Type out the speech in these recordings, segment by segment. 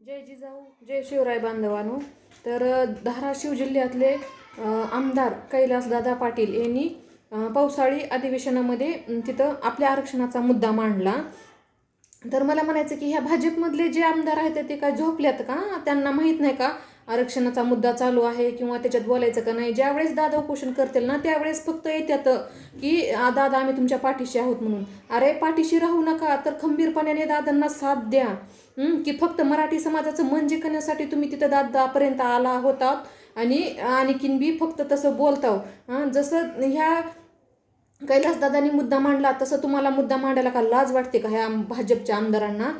जय जिजाऊ जय शिवराय बांधवांनो. तर धाराशिव जिल्ह्यातले आमदार कैलासदादा पाटील यांनी पावसाळी अधिवेशनामध्ये तिथं आपल्या आरक्षणाचा मुद्दा मांडला. तर मला म्हणायचं की ह्या भाजपमधले जे आमदार आहेत ते काय झोपल्यात का? त्यांना माहीत नाही का आरक्षणाचा मुद्दा चालू आहे किंवा त्याच्यात बोलायचं का नाही? ज्यावेळेस दादा उपोषण करतील ना त्यावेळेस फक्त येतात की दादा आम्ही तुमच्या पाठीशी आहोत म्हणून. अरे पाठीशी राहू नका तर खंबीरपणाने दादांना साथ द्या. की फक्त मराठी समाजाचं मन जिंकण्यासाठी तुम्ही तिथं दादापर्यंत आला होतात आणि आणखीन बी फक्त तसं बोलताव. जसं ह्या कैलासदादांनी मुद्दा मांडला तसं तुम्हाला मुद्दा मांडायला का लाज वाटते का ह्या भाजपच्या आमदारांना?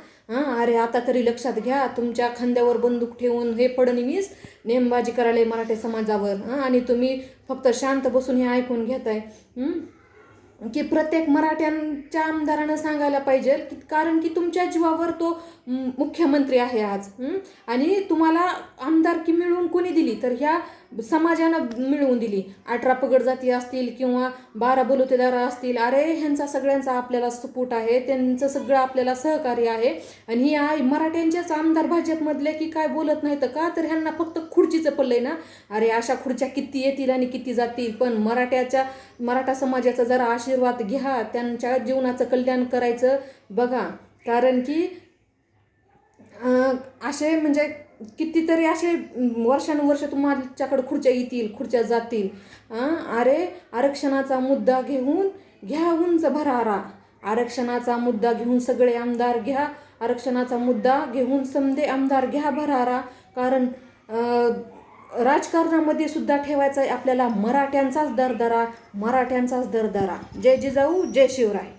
अरे आता तरी लक्षात घ्या, तुमच्या खांद्यावर बंदूक ठेवून हे फडणवीस नेमबाजी करायला मराठी समाजावर आणि तुम्ही फक्त शांत बसून हे ऐकून घेताय. की प्रत्येक मराठ्यांच्या आमदारानं सांगायला पाहिजे की कारण की तुमच्या जीवावर तो मुख्यमंत्री आहे आज. आणि तुम्हाला आमदारकी मिळवून कोणी दिली तर ह्या समाजानं मिळवून दिली. 18 पगड जाती असतील किंवा 12 बलुतेदार असतील. अरे ह्यांचा सगळ्यांचा आपल्याला सपोर्ट आहे, त्यांचं सगळं आपल्याला सहकार्य आहे. आणि ही मराठ्यांच्याच आमदार भाजपमधले की काय बोलत नाहीत का? तर ह्यांना फक्त खुर्चीचं पडलंय ना. अरे अशा खुर्च्या किती येतील आणि किती जातील, पण मराठा समाजाचा जरा आशीर्वाद घ्या, त्यांच्या जीवनाचं कल्याण करायचं बघा. कारण की असे म्हणजे कितीतरी असे वर्षानुवर्ष तुमच्याकडे खुर्च्या येतील, खुर्च्या जातील. अरे आरक्षणाचा मुद्दा घेऊन घ्या उंच भरारा. आरक्षणाचा मुद्दा घेऊन सगळे आमदार घ्या. आरक्षणाचा मुद्दा घेऊन समदे आमदार घ्या भरारा. कारण राजकारणामध्ये सुद्धा ठेवायचा आहे आपल्याला मराठ्यांचाच दरदरा, मराठ्यांचाच दरदरा. जय जिजाऊ जय शिवराय.